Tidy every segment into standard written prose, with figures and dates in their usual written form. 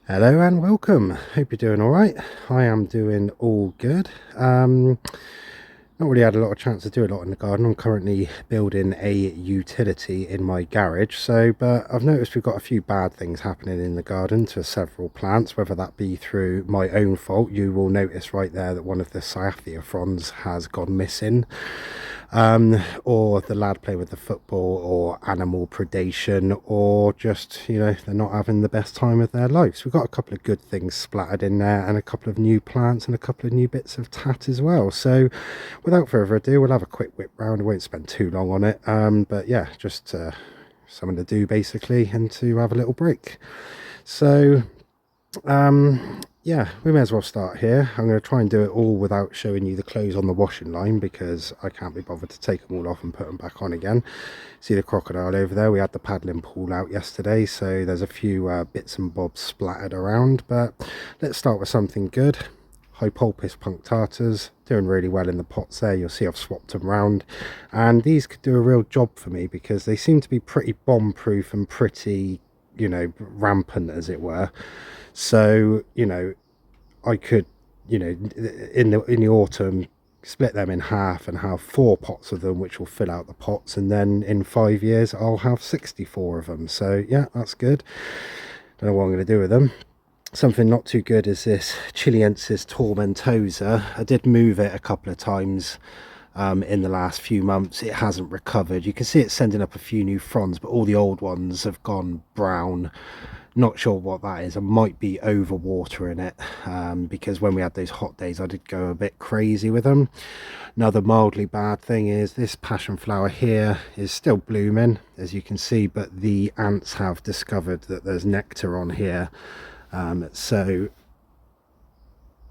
Hello and welcome. Hope you're doing all right. I am doing all good. Not really had a lot of chance to do a lot in the garden. I'm currently building a utility in my garage. But I've noticed we've got a few bad things happening in the garden to several plants, whether that be through my own fault. You will notice right there that one of the cyathea fronds has gone missing. Or the lad playing with the football, or animal predation, or just, they're not having the best time of their lives. We've got a couple of good things splattered in there, and a couple of new plants, and a couple of new bits of tat as well. So without further ado, we'll have a quick whip round. I won't spend too long on it. But yeah, just something to do basically, and to have a little break. So yeah, we may as well start here. I'm going to try and do it all without showing you the clothes on the washing line, because I can't be bothered to take them all off and put them back on again. See the crocodile over there? We had the paddling pool out yesterday, so there's a few bits and bobs splattered around. But let's start with something good. Hypulpis punctatas, doing really well in the pots there. You'll see I've swapped them around, and these could do a real job for me because they seem to be pretty bomb proof and pretty, rampant, as it were. So I could, in the autumn, split them in half and have 4 pots of them, which will fill out the pots, and then in 5 years I'll have 64 of them. So yeah, that's good. Don't know what I'm going to do with them. Something not too good is this Chileensis tomentosa. I did move it a couple of times in the last few months. It hasn't recovered. You can see it's sending up a few new fronds, but all the old ones have gone brown. Not sure what that is. I might be over watering it, because when we had those hot days I did go a bit crazy with them. Another mildly bad thing is this passion flower here is still blooming, as you can see, but the ants have discovered that there's nectar on here. So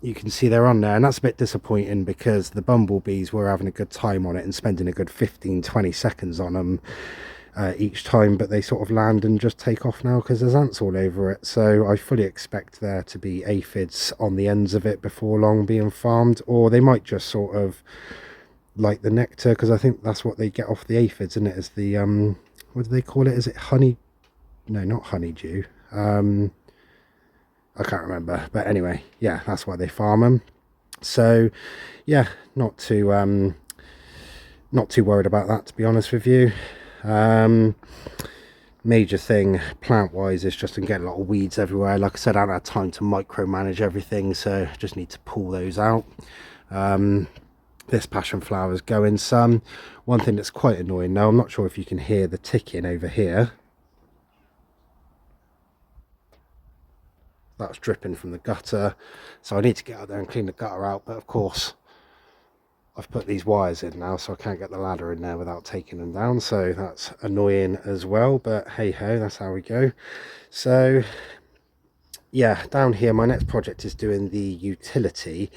you can see they're on there, and that's a bit disappointing because the bumblebees were having a good time on it and spending a good 15-20 seconds on them each time, but they sort of land and just take off now because there's ants all over it. So I fully expect there to be aphids on the ends of it before long being farmed, or they might just sort of like the nectar, because I think that's what they get off the aphids, isn't it? Is the what do they call it? Is it honey? No, not honeydew. I can't remember, but anyway, yeah, that's why they farm them. So yeah, not too worried about that, to be honest with you. Major thing plant wise is just to get a lot of weeds everywhere. Like I said, I haven't had time to micromanage everything, so just need to pull those out. This passion flower is going some. One thing that's quite annoying now, I'm not sure if you can hear the ticking over here. That's dripping from the gutter, so I need to get out there and clean the gutter out. But of course I've put these wires in now, so I can't get the ladder in there without taking them down, so that's annoying as well. But hey ho, that's how we go. So yeah, down here my next project is doing the utility.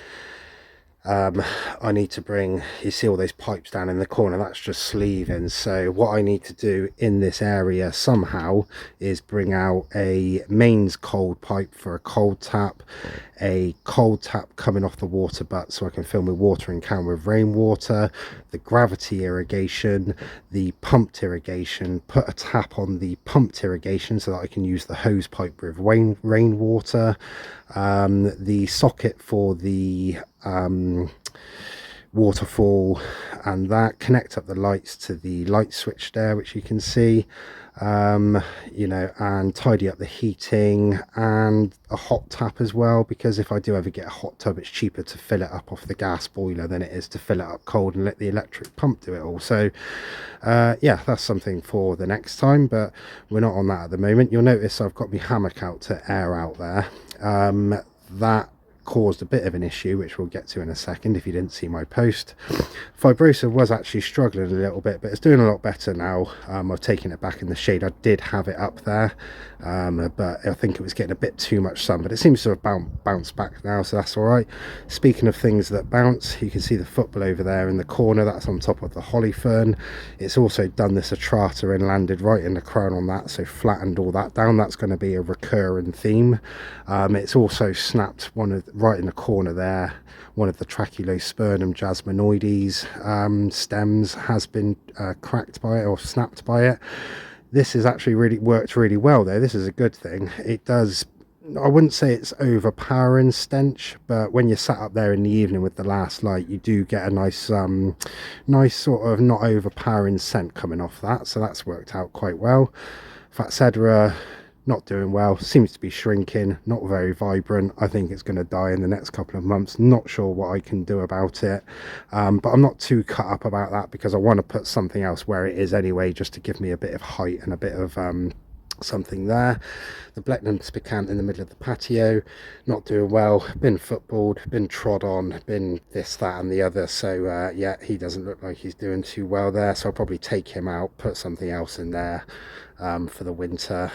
I need to bring, you see all those pipes down in the corner, that's just sleeving. So what I need to do in this area somehow is bring out a mains cold pipe for a cold tap, a cold tap coming off the water butt so I can fill my watering can with rainwater, the gravity irrigation, the pumped irrigation, put a tap on the pumped irrigation so that I can use the hose pipe with rainwater, the socket for the waterfall, and that connect up the lights to the light switch there, which you can see, and tidy up the heating, and a hot tap as well, because if I do ever get a hot tub, it's cheaper to fill it up off the gas boiler than it is to fill it up cold and let the electric pump do it all. So yeah, that's something for the next time, but we're not on that at the moment. You'll notice I've got my hammock out to air out there. That caused a bit of an issue, which we'll get to in a second if you didn't see my post. Fibrosa was actually struggling a little bit, but it's doing a lot better now. I've taken it back in the shade. I did have it up there, but I think it was getting a bit too much sun, but it seems to have bounced back now, so that's all right. Speaking of things that bounce, you can see the football over there in the corner. That's on top of the holly fern. It's also done this atrata and landed right in the crown on that, so flattened all that down. That's going to be a recurring theme. It's also snapped right in the corner there, one of the Traculospermum jasminoides stems has been cracked by it, or snapped by it. This has actually really worked really well though. This is a good thing. It does I wouldn't say it's overpowering stench, but when you're sat up there in the evening with the last light, you do get a nice sort of not overpowering scent coming off that. So that's worked out quite well. Phaxedra, not doing well, seems to be shrinking, not very vibrant. I think it's going to die in the next couple of months. Not sure what I can do about it, but I'm not too cut up about that because I want to put something else where it is anyway, just to give me a bit of height and a bit of something there. The Blechnum spicant in the middle of the patio, not doing well, been footballed, been trod on, been this, that and the other. So yeah, he doesn't look like he's doing too well there, so I'll probably take him out, put something else in there for the winter,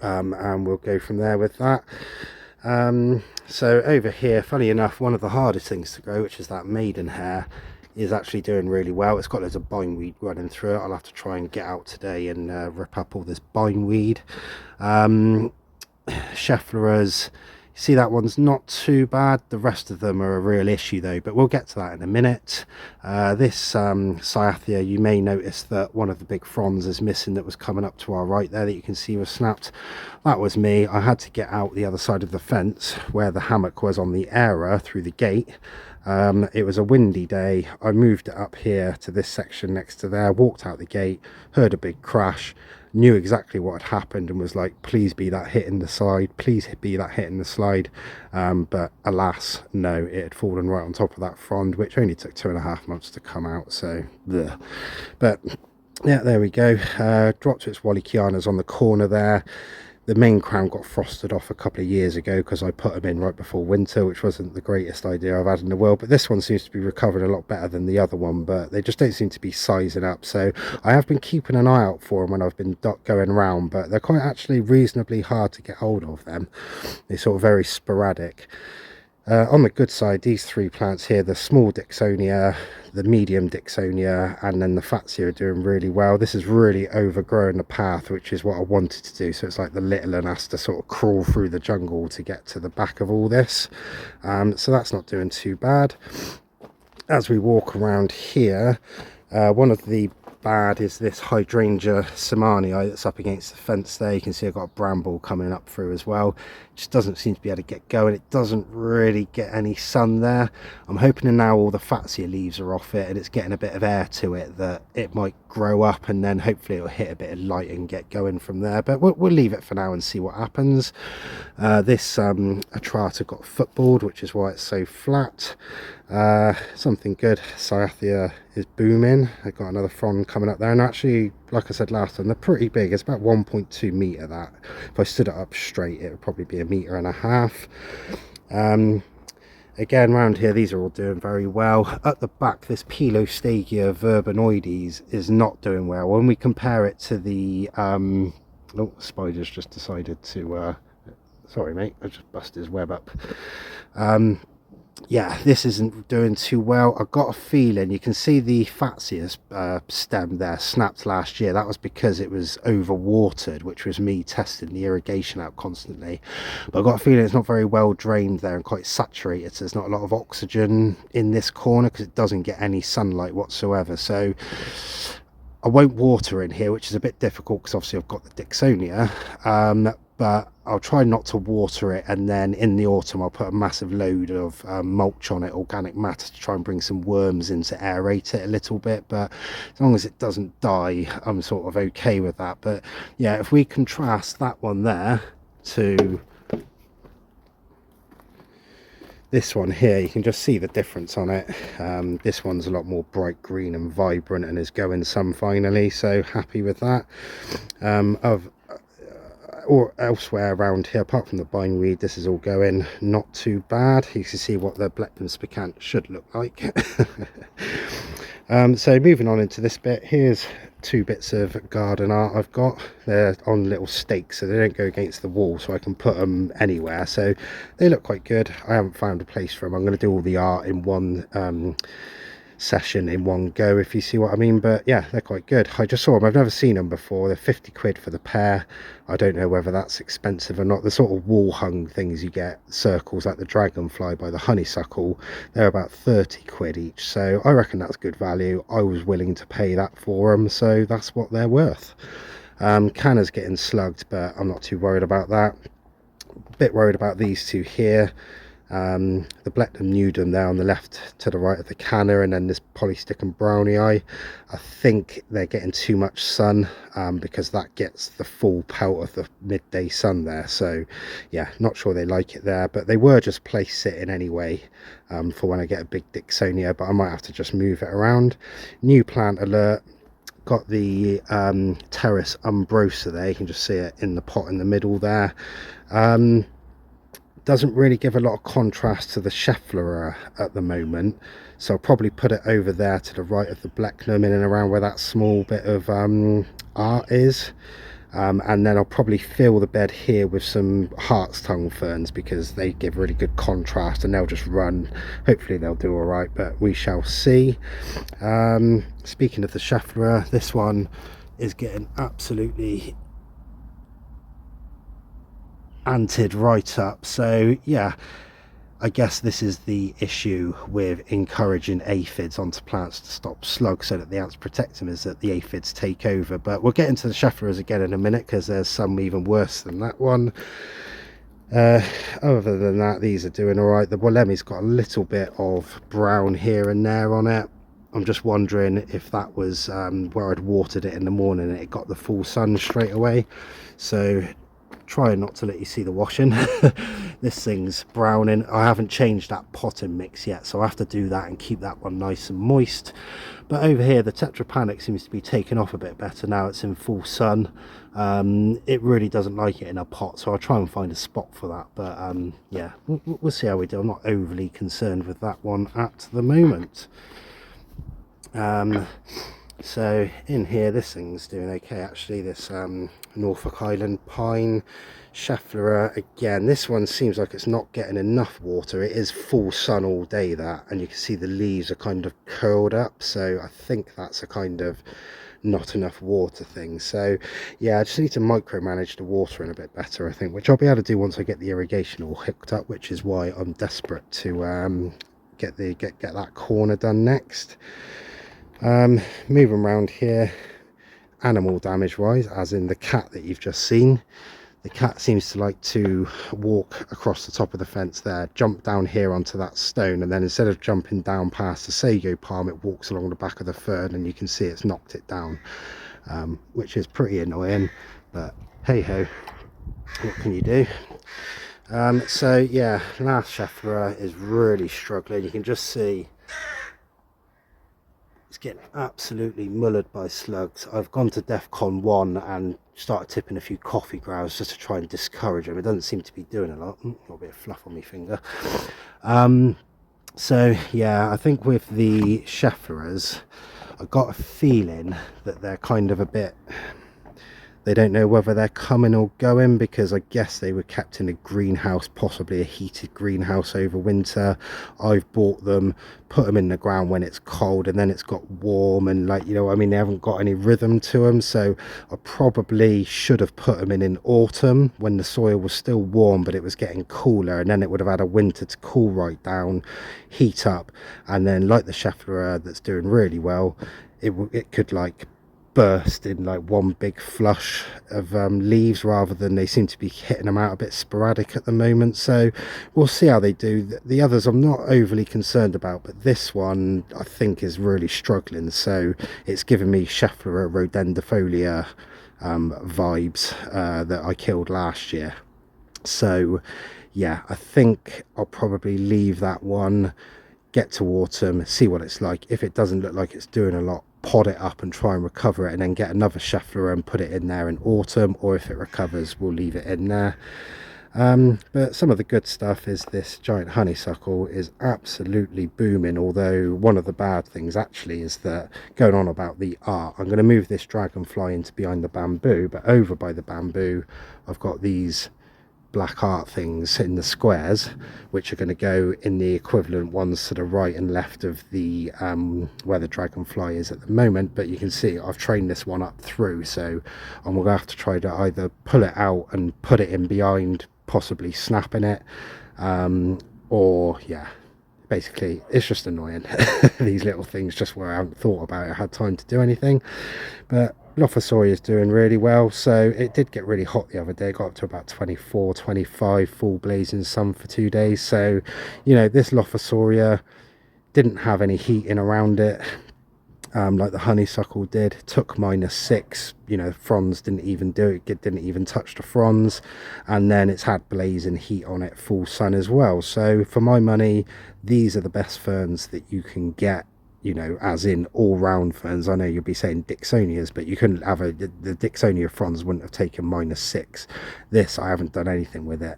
and we'll go from there with that. So over here, funny enough, one of the hardest things to grow, which is that maidenhair, is actually doing really well. It's got loads of bindweed running through it. I'll have to try and get out today and rip up all this bindweed. Scheffleras, you see that one's not too bad. The rest of them are a real issue though, but we'll get to that in a minute. This Cyathea, you may notice that one of the big fronds is missing that was coming up to our right there that you can see was snapped. That was me. I had to get out the other side of the fence where the hammock was on the area through the gate. It was a windy day. I moved it up here to this section next to there, walked out the gate, heard a big crash, knew exactly what had happened and was like, please be that hit in the slide, please be that hit in the slide. But alas, no, it had fallen right on top of that frond, which only took 2.5 months to come out. So bleh. But yeah, there we go. Dropped to its Wallichianas on the corner there. The main crown got frosted off a couple of years ago because I put them in right before winter, which wasn't the greatest idea I've had in the world. But this one seems to be recovering a lot better than the other one, but they just don't seem to be sizing up. So I have been keeping an eye out for them when I've been going around, but they're quite actually reasonably hard to get hold of them. They're sort of very sporadic. On the good side, these three plants here, the small Dixonia, the medium Dixonia, and then the Fatsia are doing really well. This is really overgrown the path, which is what I wanted to do. So it's like the little one has to sort of crawl through the jungle to get to the back of all this. So that's not doing too bad. As we walk around here, one of the bad is this Hydrangea Samanii that's up against the fence there. You can see I've got a bramble coming up through as well. It just doesn't seem to be able to get going. It doesn't really get any sun there. I'm hoping now all the Fatsia leaves are off it and it's getting a bit of air to it, that it might grow up and then hopefully it'll hit a bit of light and get going from there. But we'll leave it for now and see what happens. This Atrata got footballed, which is why it's so flat. Something good. Cyathea is booming. I've got another frond coming up there, and actually, like I said last time, they're pretty big. It's about 1.2 meter. That if I stood it up straight, it would probably be 1.5 meters. Again, around here, these are all doing very well. At the back, this Pilostagia verbanoides is not doing well. When we compare it to the oh, spider's just decided to sorry mate, I just busted his web up. Yeah, this isn't doing too well. I've got a feeling, you can see the Fatsia stem there snapped last year. That was because it was overwatered, which was me testing the irrigation out constantly. But I've got a feeling it's not very well drained there and quite saturated, so there's not a lot of oxygen in this corner because it doesn't get any sunlight whatsoever. So I won't water in here, which is a bit difficult because obviously I've got the Dixonia, but I'll try not to water it, and then in the autumn I'll put a massive load of mulch on it, organic matter, to try and bring some worms in to aerate it a little bit. But as long as it doesn't die, I'm sort of okay with that. But yeah, if we contrast that one there to this one here, you can just see the difference on it. This one's a lot more bright green and vibrant and is going some finally, so happy with that. Or elsewhere around here, apart from the bindweed, this is all going not too bad. You can see what the Blechnum spicant should look like. So moving on into this bit, here's 2 bits of garden art I've got. They're on little stakes so they don't go against the wall, so I can put them anywhere. So they look quite good. I haven't found a place for them. I'm going to do all the art in one session in one go, if you see what I mean. But yeah, they're quite good. I just saw them, I've never seen them before. They're 50 quid for the pair. I don't know whether that's expensive or not. The sort of wall hung things you get, circles like the dragonfly by the honeysuckle, they're about 30 quid each, so I reckon that's good value. I was willing to pay that for them, so that's what they're worth. Canna's getting slugged, but I'm not too worried about that. Bit worried about these two here. The Blechnum Nudum there on the left to the right of the canna, and then this Polystick and Brownie Eye. I think they're getting too much sun, because that gets the full pelt of the midday sun there. So yeah, not sure they like it there, but they were just place sitting anyway, for when I get a big Dixonia, but I might have to just move it around. New plant alert. Got the Terrace Umbrosa there. You can just see it in the pot in the middle there. Doesn't really give a lot of contrast to the Schefflerer at the moment, so I'll probably put it over there to the right of the Blechnum, in and around where that small bit of art is. And then I'll probably fill the bed here with some Hart's Tongue ferns, because they give really good contrast and they'll just run. Hopefully they'll do all right, but we shall see. Speaking of the Schefflerer, this one is getting absolutely anted right up. So yeah, I guess this is the issue with encouraging aphids onto plants to stop slugs so that the ants protect them, is that the aphids take over. But we'll get into the Schefflerers again in a minute, because there's some even worse than that one. Other than that, these are doing all right. The Wollemi's got a little bit of brown here and there on it. I'm just wondering if that was where I'd watered it in the morning and it got the full sun straight away. So try not to let you see the washing. This thing's browning. I haven't changed that potting mix yet, so I have to do that and keep that one nice and moist. But over here the Tetrapanic seems to be taking off a bit better now it's in full sun. It really doesn't like it in a pot, so I'll try and find a spot for that. But yeah, we'll see how we do. I'm not overly concerned with that one at the moment. So in here, this thing's doing okay actually. This Norfolk Island Pine Schefflerer, again, this one seems like it's not getting enough water. It is full sun all day, that, and you can see the leaves are kind of curled up, so I think that's a kind of not enough water thing. So yeah, I just need to micromanage the watering a bit better, I think, which I'll be able to do once I get the irrigation all hooked up, which is why I'm desperate to get that corner done next. Moving around here, animal damage wise, as in the cat that you've just seen. The cat seems to like to walk across the top of the fence there, jump down here onto that stone, and then instead of jumping down past the sago palm, it walks along the back of the fern, and you can see it's knocked it down, which is pretty annoying, but hey ho, what can you do? So yeah, last Schefflerer is really struggling. You can just see it's getting absolutely mullered by slugs. I've gone to DEFCON 1 and started tipping a few coffee grounds just to try and discourage them. It doesn't seem to be doing a lot. Got a bit of fluff on my finger. So yeah, I think with the Schefflerers, I got a feeling that they're kind of a bit, they don't know whether they're coming or going, because I guess they were kept in a greenhouse, possibly a heated greenhouse over winter. I've bought them, put them in the ground when it's cold, and then it's got warm, and like, you know, I mean, they haven't got any rhythm to them. So I probably should have put them in autumn when the soil was still warm but it was getting cooler, and then it would have had a winter to cool right down, heat up, and then like the Schefflerer that's doing really well, it could like burst in like one big flush of leaves, rather than they seem to be hitting them out a bit sporadic at the moment. So we'll see how they do. The others I'm not overly concerned about, but this one I think is really struggling, so it's giving me Schefflerer rodendifolia vibes that I killed last year. So yeah, I think I'll probably leave that one, get to autumn, see what it's like. If it doesn't look like it's doing a lot, pod it up and try and recover it, and then get another Schefflerer and put it in there in autumn, or if it recovers, we'll leave it in there. But some of the good stuff is this giant honeysuckle is absolutely booming, although one of the bad things actually is that, going on about the art, I'm going to move this dragonfly into behind the bamboo, but over by the bamboo I've got these black art things in the squares, which are going to go in the equivalent ones to the right and left of the where the dragonfly is at the moment. But you can see I've trained this one up through, so I'm going to have to try to either pull it out and put it in behind, possibly snapping it, or yeah, basically it's just annoying. These little things, just where I haven't thought about it, had time to do anything. But Lophosaurus is doing really well. So it did get really hot the other day, got up to about 24, 25, full blazing sun for 2 days. So, you know, this Lophosaurus didn't have any heating around it, like the honeysuckle did. Took -6, you know, fronds didn't even do it, didn't even touch the fronds, and then it's had blazing heat on it, full sun as well. So for my money, these are the best ferns that you can get, you know, as in all round ferns. I know you'll be saying Dixonias, but you couldn't have the Dixonia fronds wouldn't have taken -6. This, I haven't done anything with it,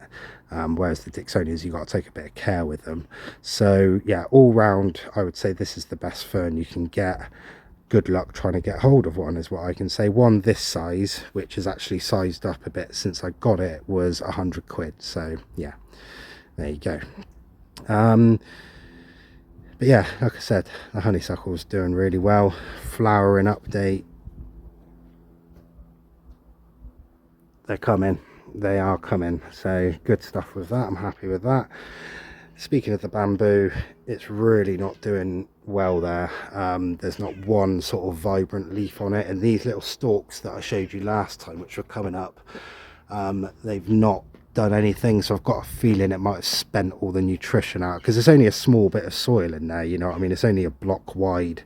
whereas the Dixonias, you got to take a bit of care with them. So yeah, all round I would say this is the best fern you can get. Good luck trying to get hold of one is what I can say. One this size, which is actually sized up a bit since I got it, was 100 quid. So yeah, there you go. But yeah, like I said, the honeysuckle's doing really well. Flowering update. They're coming. They are coming. So good stuff with that. I'm happy with that. Speaking of the bamboo, it's really not doing well there. There's not one sort of vibrant leaf on it, and these little stalks that I showed you last time, which were coming up, they've not done anything. So I've got a feeling it might have spent all the nutrition out, because there's only a small bit of soil in there, you know what I mean? It's only a block wide,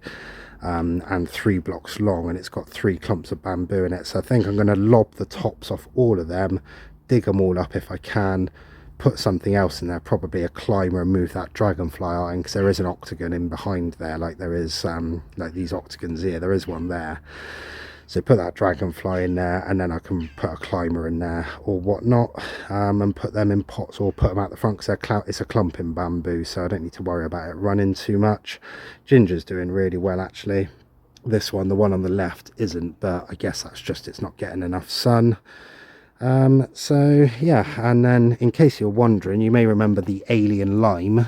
and 3 blocks long, and it's got 3 clumps of bamboo in it. So I think I'm going to lob the tops off all of them, dig them all up if I can, put something else in there, probably a climber, and move that dragonfly out in, because there is an octagon in behind there, like there is like these octagons here, there is one there. So put that dragonfly in there, and then I can put a climber in there or whatnot, and put them in pots, or put them out the front, because it's a clumping bamboo, so I don't need to worry about it running too much. Ginger's doing really well actually. This one, the one on the left, isn't, but I guess that's just it's not getting enough sun. So yeah, and then in case you're wondering, you may remember the alien lime.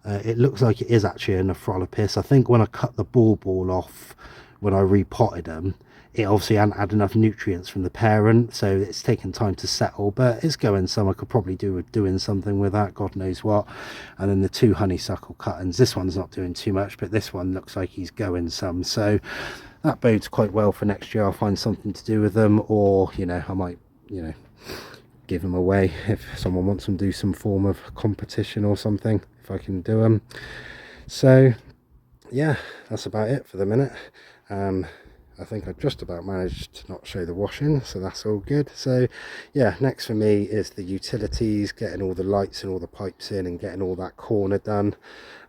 It looks like it is actually a Nephrolepis. I think when I cut the ball off, when I repotted them, it obviously hadn't had enough nutrients from the parent, so it's taken time to settle, but it's going some. I could probably do with doing something with that, God knows what. And then the 2 honeysuckle cuttings, this one's not doing too much, but this one looks like he's going some, so that bodes quite well for next year. I'll find something to do with them, or, you know, I might, you know, give them away if someone wants them to do some form of competition or something, if I can do them. So yeah, that's about it for the minute. I think I just about managed to not show the washing, so that's all good. So yeah, next for me is the utilities, getting all the lights and all the pipes in, and getting all that corner done.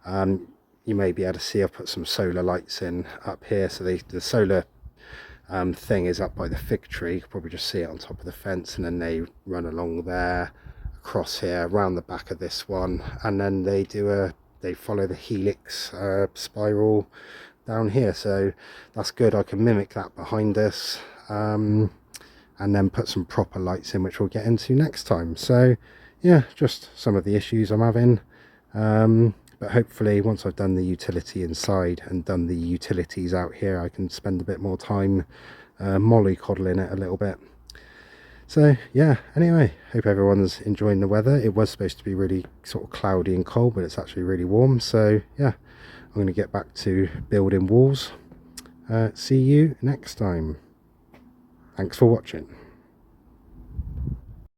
You may be able to see I've put some solar lights in up here, so the solar thing is up by the fig tree. You can probably just see it on top of the fence, and then they run along there, across here, around the back of this one, and then they follow the helix spiral down here. So that's good. I can mimic that behind us, and then put some proper lights in, which we'll get into next time. So yeah, just some of the issues I'm having, but hopefully once I've done the utility inside and done the utilities out here, I can spend a bit more time mollycoddling it a little bit. So yeah, anyway, hope everyone's enjoying the weather. It was supposed to be really sort of cloudy and cold, but it's actually really warm. So yeah, I'm going to get back to building walls. See you next time. Thanks for watching.